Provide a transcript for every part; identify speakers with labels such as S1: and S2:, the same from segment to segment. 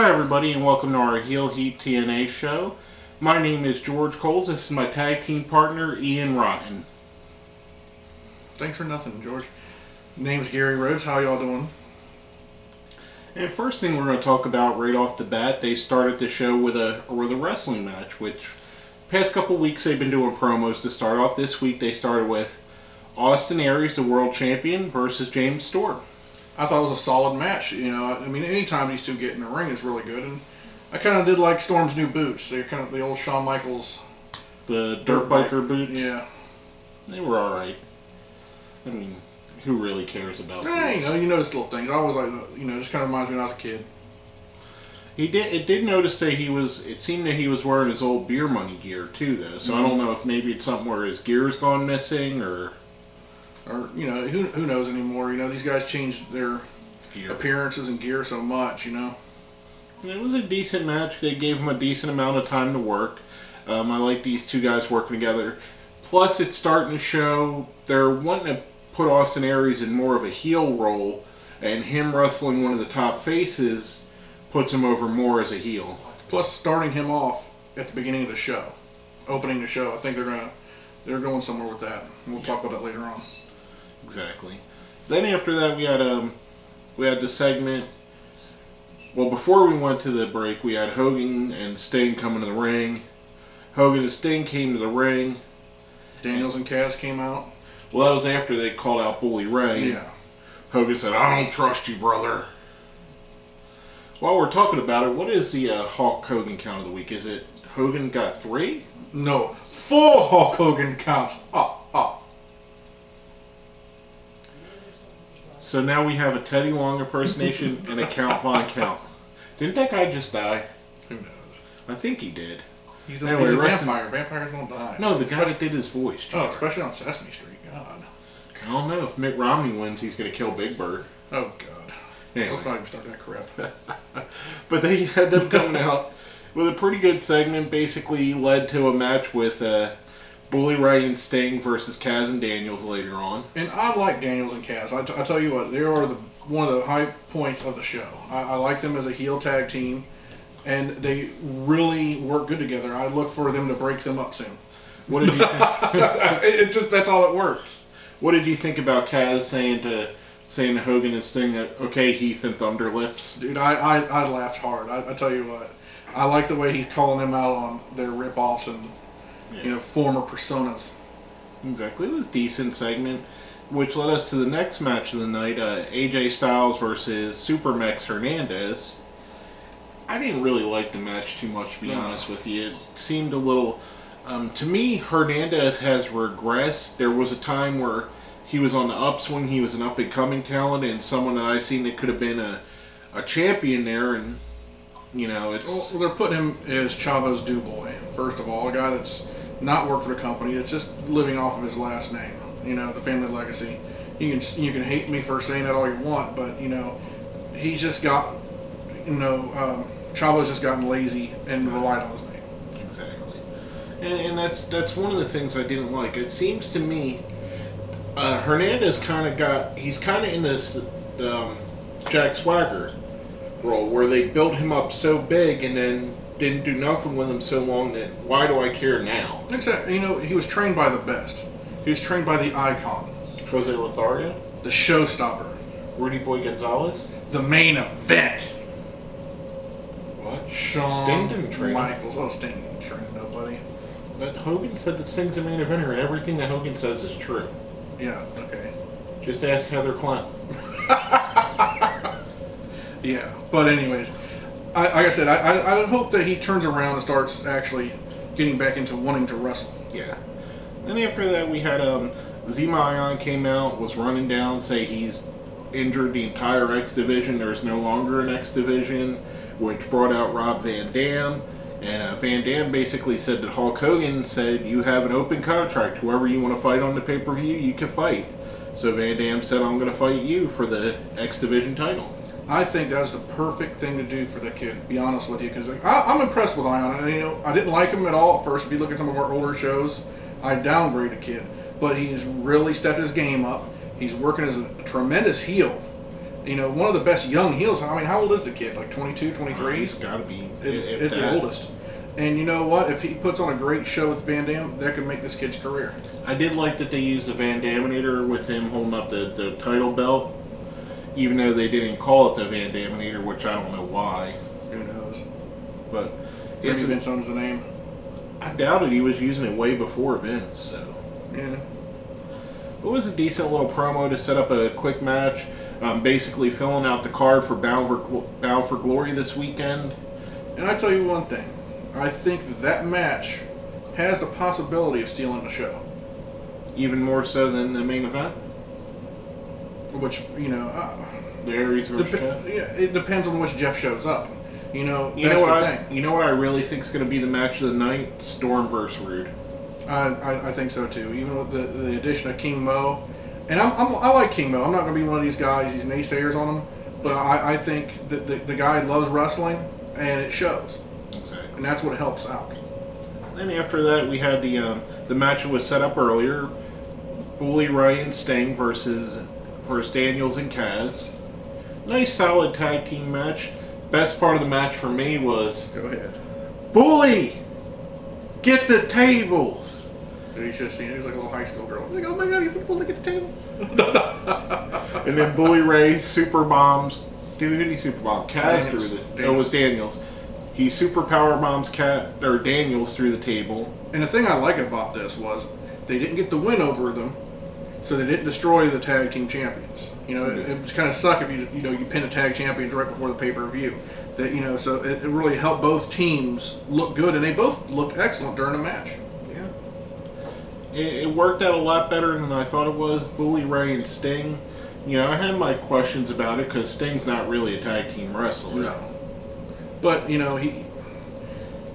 S1: Hi everybody and welcome to our Heel Heat TNA show. My name is George Coles. This is my tag team partner Ian Rotten.
S2: Thanks for nothing, George. Name's Gary Rhodes. How y'all doing?
S1: And first thing we're going to talk about right off the bat, they started the show with a wrestling match, which past couple weeks they've been doing promos to start off. This week they started with Austin Aries, the world champion, versus James Storm.
S2: I thought it was a solid match. You know, I mean, anytime these two get in the ring is really good. And I kind of did like Storm's new boots. They're kind of the old Shawn Michaels.
S1: The dirt biker boots?
S2: Yeah.
S1: They were alright. I mean, who really cares about boots?
S2: You notice little things. I always like, just kind of reminds me when I was a kid.
S1: It did notice that it seemed that he was wearing his old beer money gear too, though. So I don't know if maybe it's something where his gear's gone missing or
S2: who knows anymore. These guys change their appearances and gear so much.
S1: It was a decent match. They gave him a decent amount of time to work. I like these two guys working together. Plus, it's starting to show they're wanting to put Austin Aries in more of a heel role, and him wrestling one of the top faces puts him over more as a heel.
S2: Plus, starting him off at the beginning of the show, opening the show, I think they're going somewhere with that. We'll talk about that later on.
S1: Exactly. Then after that, we had the segment. Well, before we went to the break, we had Hogan and Sting coming to the ring. Hogan and Sting came to the ring.
S2: Daniels and Kaz came out.
S1: Well, that was after they called out Bully Ray.
S2: Yeah.
S1: Hogan said, "I don't trust you, brother." While we're talking about it, what is the Hulk Hogan count of the week? Is it Hogan got 3?
S2: No, 4 Hulk Hogan counts.
S1: So now we have a Teddy Long impersonation and a Count Von Count. Didn't that guy just die?
S2: Who knows?
S1: I think he did.
S2: He's a vampire. Vampires don't die.
S1: No, the guy that did his voice.
S2: Oh, especially on Sesame Street. God.
S1: I don't know. If Mitt Romney wins, he's going to kill Big Bird.
S2: Oh, God.
S1: Anyway.
S2: Let's not even start that crap.
S1: But they had them coming out with a pretty good segment. Basically led to a match with Bully Ray and Sting versus Kaz and Daniels later on.
S2: And I like Daniels and Kaz. I tell you what, they are one of the high points of the show. I like them as a heel tag team, and they really work good together. I look for them to break them up soon.
S1: What did you think?
S2: That's all it works.
S1: What did you think about Kaz saying to Hogan and Sting that, "Okay, Heath and Thunderlips"?
S2: Dude, I laughed hard. I tell you what, I like the way he's calling them out on their rip-offs and former personas.
S1: Exactly. It was a decent segment, which led us to the next match of the night, AJ Styles versus Supermax Hernandez. I didn't really like the match too much, to be honest with you. It seemed a little... to me, Hernandez has regressed. There was a time where he was on the upswing, he was an up-and-coming talent, and someone that I seen that could have been a champion there, and, it's...
S2: Well, they're putting him as Chavo's do-boy, first of all, a guy that's not worked for the company, it's just living off of his last name, the family legacy. You can hate me for saying that all you want, but, he's just got, Chavo's just gotten lazy and relied on his name.
S1: Exactly. And that's one of the things I didn't like. It seems to me Hernandez he's kind of in this Jack Swagger role where they built him up so big and then didn't do nothing with him so long that why do I care now?
S2: Exactly. He was trained by the best. He was trained by the icon.
S1: Jose Lothario?
S2: The showstopper.
S1: Rudy Boy Gonzalez?
S2: The main event.
S1: What?
S2: Shawn
S1: Sting didn't train
S2: Michaels. Oh, Sting didn't train nobody.
S1: But Hogan said that Sting's a main eventer, and everything that Hogan says is true.
S2: Yeah, okay.
S1: Just ask Heather Clinton.
S2: Yeah, but anyways, like I said, I hope that he turns around and starts actually getting back into wanting to wrestle.
S1: Yeah. Then after that, we had Zema Ion came out, was running down, say he's injured the entire X Division. There's no longer an X Division, which brought out Rob Van Dam. And Van Dam basically said that Hulk Hogan said, "You have an open contract. Whoever you want to fight on the pay-per-view, you can fight." So Van Dam said, "I'm going to fight you for the X Division title."
S2: I think that's the perfect thing to do for the kid, to be honest with you, because I'm impressed with Ion. I didn't like him at all at first. If you look at some of our older shows, I downgrade the kid. But he's really stepped his game up. He's working as a tremendous heel. You know, one of the best young heels. I mean, how old is the kid? Like 22, 23?
S1: He's got to be
S2: It's the oldest. And you know what? If he puts on a great show with Van Dam, that could make this kid's career.
S1: I did like that they used the Van Daminator with him holding up the title belt, even though they didn't call it the Van Daminator, which I don't know why.
S2: Who knows?
S1: But
S2: Maybe Vince owns the name.
S1: I doubted he was using it way before Vince. So
S2: yeah,
S1: it was a decent little promo to set up a quick match. Basically filling out the card for Bound for Glory this weekend.
S2: And I tell you one thing. I think that match has the possibility of stealing the show.
S1: Even more so than the main event?
S2: Which, you know...
S1: the Aries versus Jeff?
S2: Yeah, it depends on which Jeff shows up. You know,
S1: you know what I really think is going to be the match of the night? Storm versus Rude.
S2: I think so too. Even with the addition of King Mo. And I like King Mo. I'm not going to be one of these guys, these naysayers on him. But I think that the guy loves wrestling, and it shows.
S1: Exactly.
S2: And that's what helps out.
S1: Then after that, we had the match that was set up earlier. Bully Ray and Sting versus Daniels and Kaz. Nice solid tag team match. Best part of the match for me was...
S2: Go ahead.
S1: Bully! Get the tables!
S2: You should have seen it. He was like a little high school girl. Like, oh my god, he's going to get the table.
S1: And then Bully Ray super bombs. Dude, who did he super bomb? Kaz through the... It was Daniels. He super power bombs Daniels through the table.
S2: And the thing I like about this was they didn't get the win over them, so they didn't destroy the tag team champions. You know, it would kind of suck if you pin a tag champions right before the pay-per-view. That so it really helped both teams look good, and they both looked excellent during the match.
S1: Yeah, it worked out a lot better than I thought it was. Bully Ray and Sting. You know, I had my questions about it because Sting's not really a tag team wrestler.
S2: No. But, you know,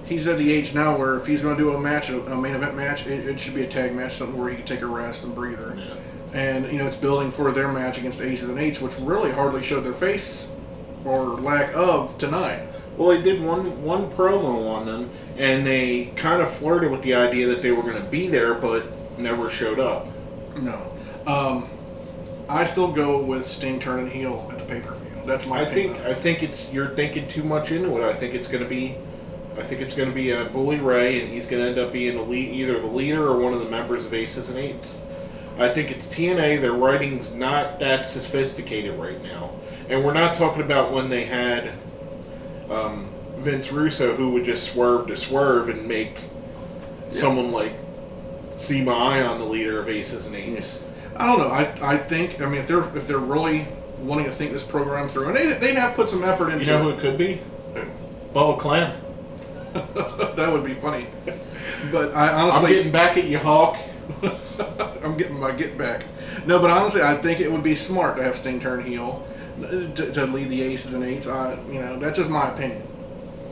S2: he's at the age now where if he's going to do a match, a main event match, it should be a tag match, something where he can take a rest and breather.
S1: Yeah.
S2: And, you know, it's building for their match against Aces and Eights, which really hardly showed their face or lack of tonight.
S1: Well, they did one promo on them, and they kind of flirted with the idea that they were going to be there, but never showed up.
S2: No. I still go with Sting turning heel at the pay-per-view. That's my opinion.
S1: I think you're thinking too much into it. I think it's going to be a Bully Ray, and he's going to end up being either the leader or one of the members of Aces and Eights. I think it's TNA. Their writing's not that sophisticated right now, and we're not talking about when they had Vince Russo, who would just swerve to swerve and make someone like Zema Ion the leader of Aces and Eights.
S2: Yeah. I don't know. I think. I mean, if they're really wanting to think this program through, and they have put some effort into.
S1: You know who it could be? Bubba Clan.
S2: That would be funny. But I honestly,
S1: I'm getting back at you, Hawk.
S2: I'm getting my get back. No, but honestly, I think it would be smart to have Sting turn heel to lead the Aces and Eights. That's just my opinion.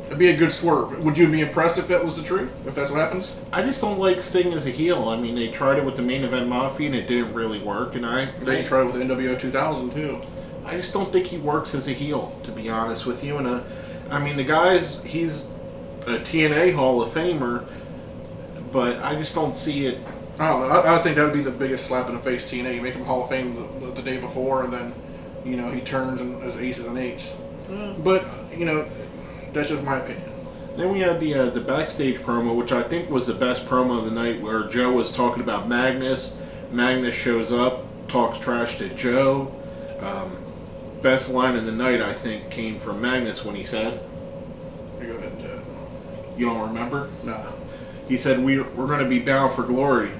S2: It'd be a good swerve. Would you be impressed if that was the truth? If that's what happens?
S1: I just don't like Sting as a heel. I mean, they tried it with the Main Event Mafia and it didn't really work. And
S2: they tried it with NWO 2000 too.
S1: I just don't think he works as a heel, to be honest with you. And I mean, he's a TNA Hall of Famer, but I just don't see it.
S2: I don't know. I think that would be the biggest slap in the face. TNA, you make him Hall of Fame the day before, and then he turns as Aces and Eights. But that's just my opinion.
S1: Then we had the backstage promo, which I think was the best promo of the night, where Joe was talking about Magnus. Magnus shows up, talks trash to Joe. Best line of the night, I think, came from Magnus when he said,
S2: Go ahead,
S1: you don't remember?
S2: No.
S1: He said, we're going to be bound for glory,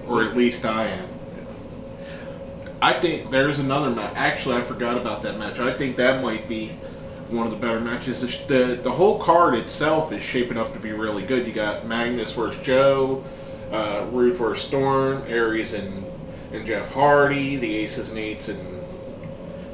S1: or at least I am. I think there's another match. Actually, I forgot about that match. I think that might be one of the better matches. The whole card itself is shaping up to be really good. You got Magnus versus Joe, Rude versus Storm, Aries and Jeff Hardy, the Aces and Eights, and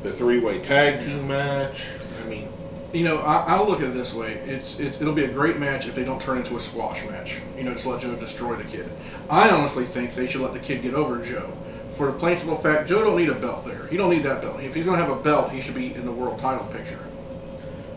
S1: the three-way tag team match. I mean,
S2: I'll look at it this way. It'll be a great match if they don't turn into a squash match. Just let Joe destroy the kid. I honestly think they should let the kid get over Joe. For the plain simple fact, Joe don't need a belt there. He don't need that belt. If he's going to have a belt, he should be in the world title picture.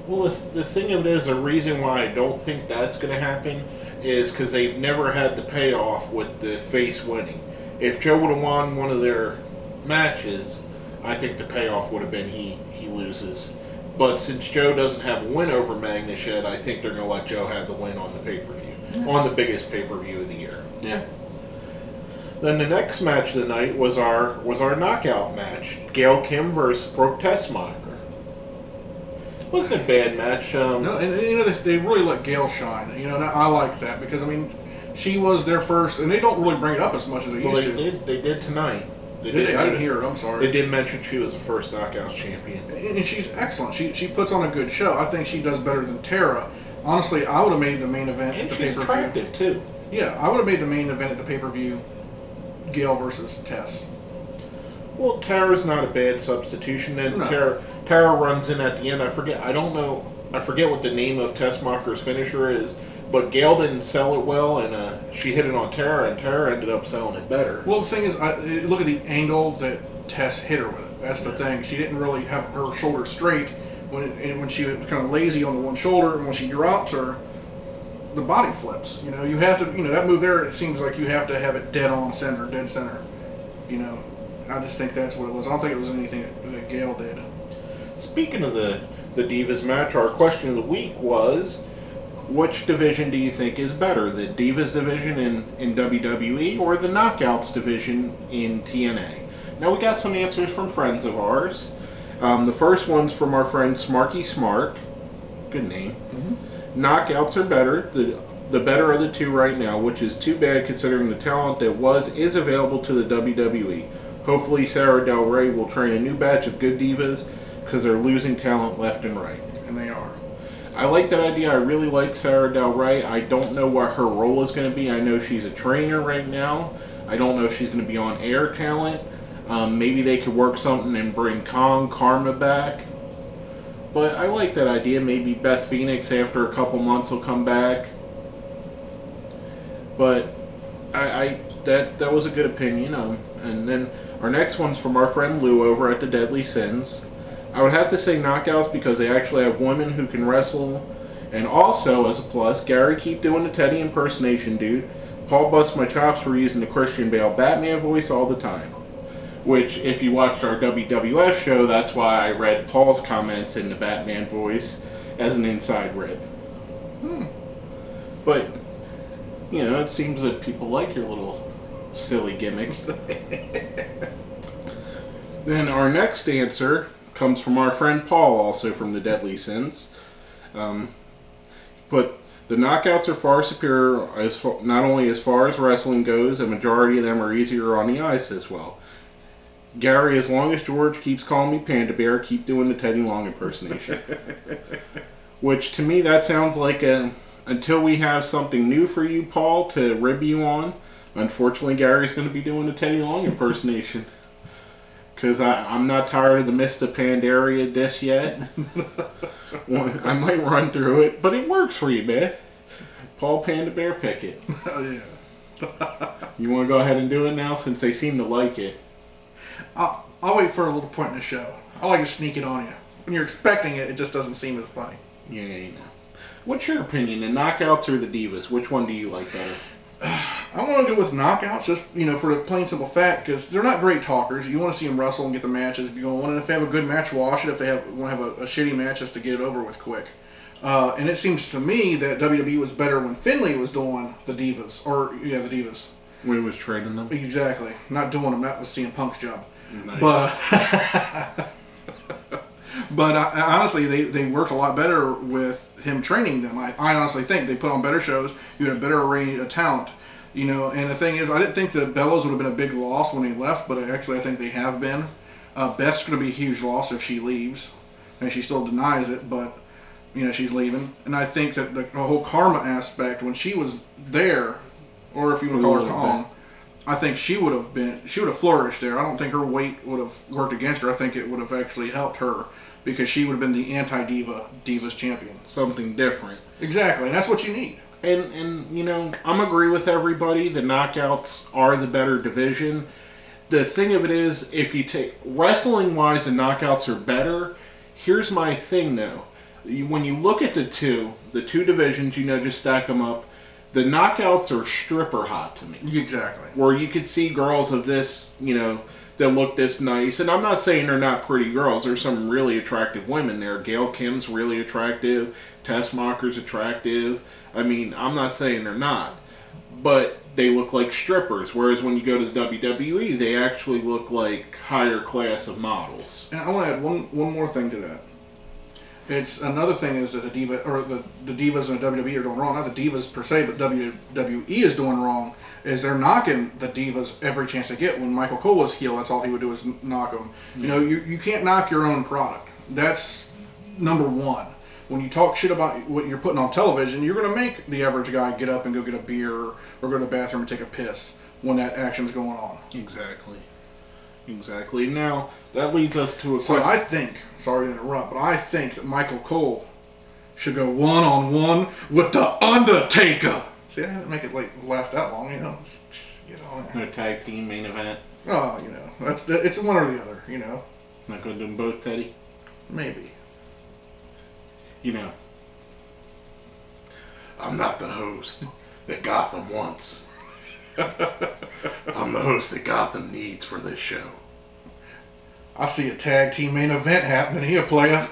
S1: Well, the thing of it is, the reason why I don't think that's going to happen is because they've never had the payoff with the face winning. If Joe would have won one of their matches, I think the payoff would have been he loses. But since Joe doesn't have a win over Magnus yet, I think they're going to let Joe have the win on the pay-per-view. On the biggest pay-per-view of the year.
S2: Yeah.
S1: Then the next match of the night was our knockout match. Gail Kim versus Brooke Tessmacher. Wasn't a bad match.
S2: No, and they really let Gail shine. And I like that because she was their first, and they don't really bring it up as much as they used to.
S1: They did tonight.
S2: Did they? I didn't hear it. I'm sorry.
S1: They did mention she was the first Knockouts champion.
S2: And she's excellent. She puts on a good show. I think she does better than Tara. Honestly, I would have made the main event at the pay-per-view.
S1: And she's attractive, too.
S2: Yeah, I would have made the main event at the pay-per-view, Gail versus Tess.
S1: Well, Tara's not a bad substitution. Then
S2: No.
S1: Tara runs in at the end. I forget what the name of Tessmacher's finisher is. But Gail didn't sell it well, and she hit it on Tara, and Tara ended up selling it better.
S2: Well, the thing is, look at the angle that Tess hit her with it. That's the thing. She didn't really have her shoulder straight when she was kind of lazy on the one shoulder, and when she drops her, the body flips. You have to, that move there, it seems like you have to have it dead center. I just think that's what it was. I don't think it was anything that Gail did.
S1: Speaking of the Divas match, our question of the week was, which division do you think is better, the Divas division in WWE or the Knockouts division in TNA? Now, we got some answers from friends of ours. The first one's from our friend Smarky Smart. Good name. Mm-hmm. Knockouts are better. The better of the two right now, which is too bad considering the talent that is available to the WWE. Hopefully Sarah Del Rey will train a new batch of good divas because they're losing talent left and right.
S2: And they are.
S1: I like that idea. I really like Sarah Del Rey. I don't know what her role is going to be. I know she's a trainer right now. I don't know if she's going to be on air talent. Maybe they could work something and bring Karma back. But I like that idea. Maybe Beth Phoenix after a couple months will come back. But that was a good opinion. And then our next one's from our friend Lou over at the Deadly Sins. I would have to say Knockouts because they actually have women who can wrestle. And also, as a plus, Gary, keep doing the Teddy impersonation, dude. Paul busts my chops for using the Christian Bale Batman voice all the time. Which, if you watched our WWF show, that's why I read Paul's comments in the Batman voice as an inside rib. But, it seems that people like your little silly gimmick. Then our next answer comes from our friend Paul, also from the Deadly Sins. But the Knockouts are far superior, not only as far as wrestling goes, a majority of them are easier on the ice as well. Gary, as long as George keeps calling me Panda Bear, keep doing the Teddy Long impersonation. Which, to me, that sounds like until we have something new for you, Paul, to rib you on, unfortunately, Gary's going to be doing the Teddy Long impersonation. Because I'm not tired of the Mr. Pandaria disc yet. I might run through it, but it works for you, man. Paul Panda Bear Pickett.
S2: Oh, yeah.
S1: You want to go ahead and do it now, since they seem to like it?
S2: I'll wait for a little point in the show. I like to sneak it on you. When you're expecting it, it just doesn't seem as funny.
S1: Yeah. What's your opinion, the Knockouts or the Divas? Which one do you like better?
S2: I want to go with Knockouts, just for the plain simple fact, because they're not great talkers. You want to see them wrestle and get the matches going, and if they have a good match, watch it. If they want to have a shitty match, just to get it over with quick. And it seems to me that WWE was better when Finlay was doing the Divas, the Divas.
S1: When he was training them?
S2: Exactly. Not doing them. That was CM Punk's job.
S1: Nice.
S2: But honestly, they worked a lot better with him training them. I honestly think they put on better shows. You had a better array of talent. And the thing is, I didn't think that Bellows would have been a big loss when he left, but actually I think they have been. Beth's going to be a huge loss if she leaves. And she still denies it, but, she's leaving. And I think that the whole Karma aspect, when she was there, or if you want to call her Kong, I think she would have flourished there. I don't think her weight would have worked against her. I think it would have actually helped her because she would have been the Divas champion.
S1: Something different.
S2: Exactly, and that's what you need.
S1: And I'm agree with everybody. The Knockouts are the better division. The thing of it is, if you take wrestling-wise, the Knockouts are better. Here's my thing, though. When you look at the two divisions, just stack them up. The Knockouts are stripper hot to me.
S2: Exactly.
S1: Where you could see girls of this that look this nice. And I'm not saying they're not pretty girls. There's some really attractive women there. Gail Kim's really attractive. Tess Mocker's attractive. I mean, I'm not saying they're not. But they look like strippers. Whereas when you go to the WWE, they actually look like higher class of models.
S2: And I want to add one more thing to that. It's another thing is that the divas in the WWE are doing wrong. Not the divas per se, but WWE is doing wrong. Is they're knocking the divas every chance they get. When Michael Cole was heel, that's all he would do is knock them. You know, you can't knock your own product. That's number one. When you talk shit about what you're putting on television, you're going to make the average guy get up and go get a beer or go to the bathroom and take a piss when that action's going on.
S1: Exactly. Now, that leads us to a question.
S2: So I think, sorry to interrupt, but I think that Michael Cole should go one-on-one with The Undertaker. See, I didn't make it last that long, you know. Get on there.
S1: A tag team main event.
S2: Oh, you know, it's one or the other, you know.
S1: Not going to do them both, Teddy?
S2: Maybe.
S1: You know, I'm not the host that Gotham wants. I'm the host that Gotham needs for this show.
S2: I see a tag team main event happening here, player.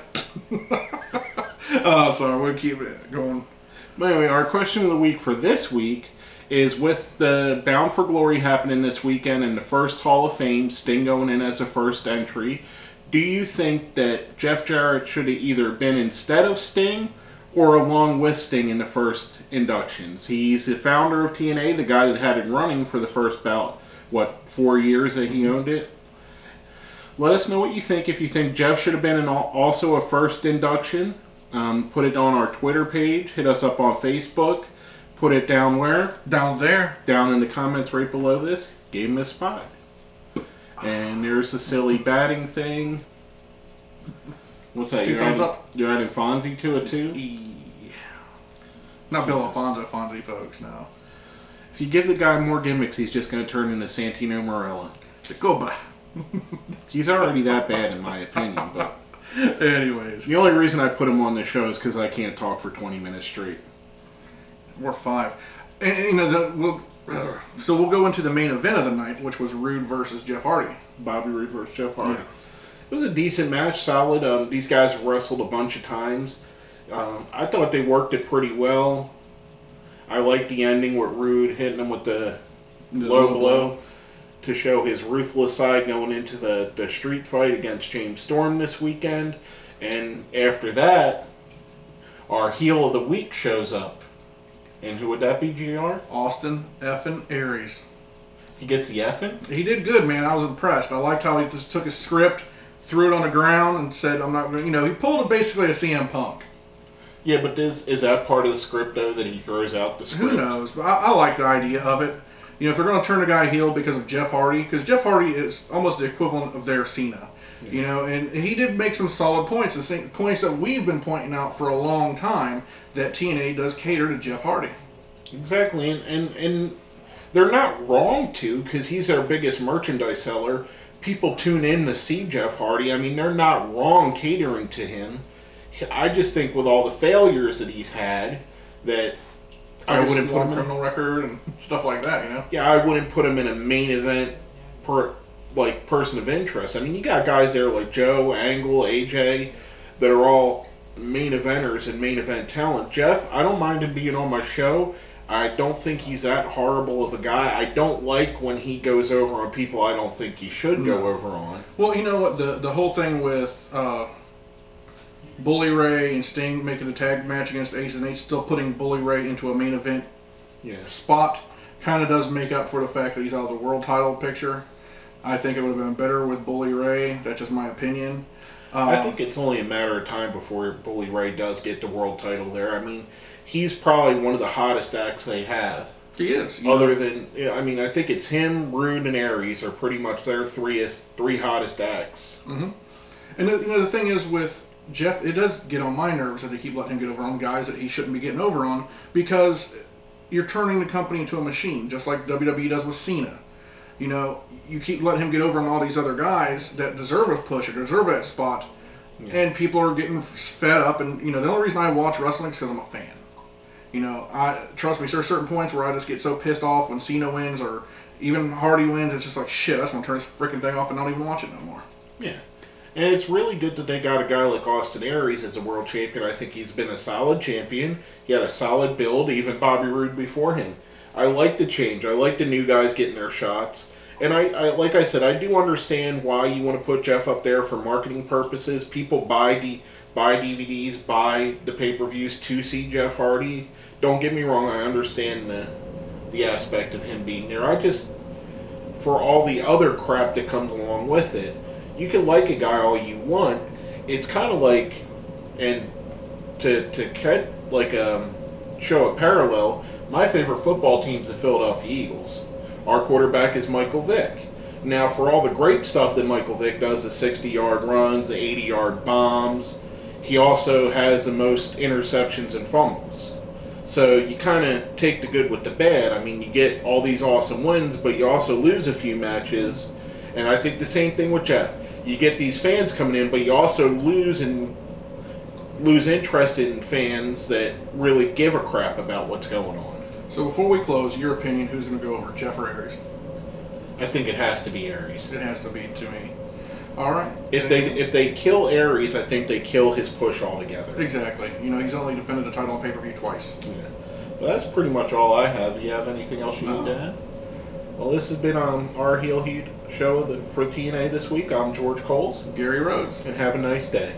S2: Oh, sorry, we'll keep it going.
S1: But anyway, our question of the week for this week is, with the Bound for Glory happening this weekend and the first Hall of Fame, Sting going in as a first entry, do you think that Jeff Jarrett should have either been instead of Sting or along with Sting in the first inductions? He's the founder of TNA, the guy that had it running for the first about, 4 years that he owned it? Let us know what you think. If you think Jeff should have been also a first induction, put it on our Twitter page. Hit us up on Facebook. Put it down where?
S2: Down there.
S1: Down in the comments right below this. Gave him a spot. And there's the silly batting thing. What's that?
S2: Two thumbs up.
S1: You're adding Fonzie to it too?
S2: Yeah. Not Bill Alfonso Fonzie, folks, no.
S1: If you give the guy more gimmicks, he's just going to turn into Santino Marella.
S2: Goodbye.
S1: He's already that bad in my opinion, but...
S2: Anyways.
S1: The only reason I put him on this show is because I can't talk for 20 minutes straight.
S2: Or 5. And, you know, so we'll go into the main event of the night, which was Rude versus Jeff Hardy.
S1: Bobby Roode versus Jeff Hardy.
S2: Yeah.
S1: It was a decent match, solid. These guys wrestled a bunch of times. I thought they worked it pretty well. I liked the ending with Rude hitting him with the low blow to show his ruthless side going into the street fight against James Storm this weekend. And after that, our heel of the week shows up. And who would that be, GR?
S2: Austin effing Aries.
S1: He gets the effing?
S2: He did good, man. I was impressed. I liked how he just took his script, threw it on the ground, and said, I'm not going to, you know, he pulled basically a CM Punk.
S1: Yeah, but is that part of the script, though, that he throws out the script?
S2: Who knows? But I like the idea of it. You know, if they're going to turn a guy heel because of Jeff Hardy, because Jeff Hardy is almost the equivalent of their Cena. Yeah. You know, and he did make some solid points, the same points that we've been pointing out for a long time, that TNA does cater to Jeff Hardy.
S1: Exactly, and they're not wrong to, because he's their biggest merchandise seller. People tune in to see Jeff Hardy. I mean, they're not wrong catering to him. I just think with all the failures that he's had, that I wouldn't put him in a
S2: criminal record and stuff like that, you know?
S1: Yeah, I wouldn't put him in a main event person of interest. I mean, you got guys there like Joe, Angle, AJ, that are all main eventers and main event talent. Jeff, I don't mind him being on my show. I don't think he's that horrible of a guy. I don't like when he goes over on people I don't think he should go over on.
S2: Well, you know what? The whole thing with Bully Ray and Sting making the tag match against Ace and H, still putting Bully Ray into a main event spot, kind of does make up for the fact that he's out of the world title picture. I think it would have been better with Bully Ray. That's just my opinion.
S1: I think it's only a matter of time before Bully Ray does get the world title there. I mean, he's probably one of the hottest acts they have.
S2: He is.
S1: Other than, I mean, I think it's him, Rude, and Aries are pretty much their three hottest acts.
S2: Mm-hmm. And the thing is with Jeff, it does get on my nerves that they keep letting him get over on guys that he shouldn't be getting over on, because you're turning the company into a machine, just like WWE does with Cena. You know, you keep letting him get over on all these other guys that deserve a push or deserve that spot, and people are getting fed up. And, you know, the only reason I watch wrestling is because I'm a fan. You know, trust me, there are certain points where I just get so pissed off when Cena wins or even Hardy wins, it's just like, shit, I just want to turn this freaking thing off and not even watch it no more.
S1: Yeah. And it's really good that they got a guy like Austin Aries as a world champion. I think he's been a solid champion. He had a solid build, even Bobby Roode before him. I like the change. I like the new guys getting their shots. And I like I said, I do understand why you want to put Jeff up there for marketing purposes. People buy DVDs, buy the pay-per-views to see Jeff Hardy. Don't get me wrong, I understand the aspect of him being there. I just, for all the other crap that comes along with it, you can like a guy all you want. It's kind of like, and to show a parallel, my favorite football team is the Philadelphia Eagles. Our quarterback is Michael Vick. Now, for all the great stuff that Michael Vick does, the 60-yard runs, the 80-yard bombs, he also has the most interceptions and fumbles. So you kind of take the good with the bad. I mean, you get all these awesome wins, but you also lose a few matches. And I think the same thing with Jeff. You get these fans coming in, but you also lose interest in fans that really give a crap about what's going on.
S2: So before we close, your opinion, who's going to go over, Jeff or Aries?
S1: I think it has to be Aries.
S2: It has to be to me. All right.
S1: If they kill Aries, I think they kill his push altogether.
S2: Exactly. You know, he's only defended the title on pay-per-view twice.
S1: Yeah. Well, that's pretty much all I have. Do you have anything else you need to add? Well, this has been our Heel Heat show for TNA this week. I'm George Coles.
S2: Gary Rhodes.
S1: And have a nice day.